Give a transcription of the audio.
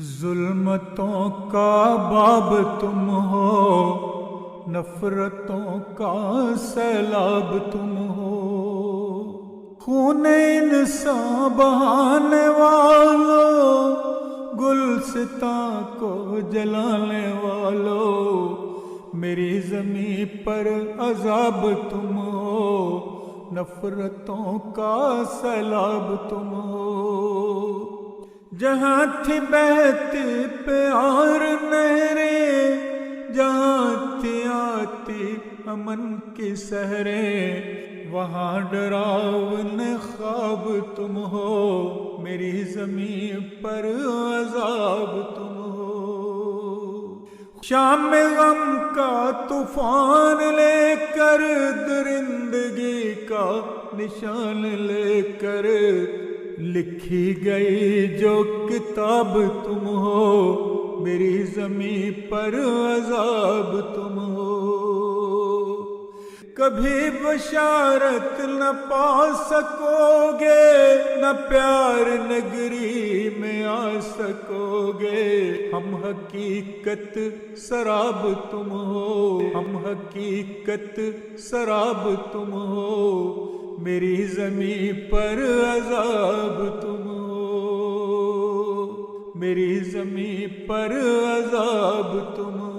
ظلمتوں کا باب تم ہو، نفرتوں کا سیلاب تم ہو، خون انسان بہانے والو، گلستاں کو جلانے والو، میری زمین پر عذاب تم ہو، نفرتوں کا سیلاب تم ہو۔ جہاں تھی بہتی پیار نہریں، جہاں تھی آتی امن کی سحریں، وہاں ڈراؤنے خواب تم ہو، میری زمین پر عذاب تم ہو۔ شام میں غم کا طوفان لے کر، درندگی کا نشان لے کر، لکھی گئی جو کتاب تم ہو، میری زمین پر عذاب تم ہو۔ کبھی بشارت نہ پا سکو گے، نہ پیار نگری میں آ سکو گے، ہم حقیقت سراب تم ہو، ہم حقیقت سراب تم ہو، میری زمین پر عذاب تم ہو، میری زمین پر عذاب تم ہو۔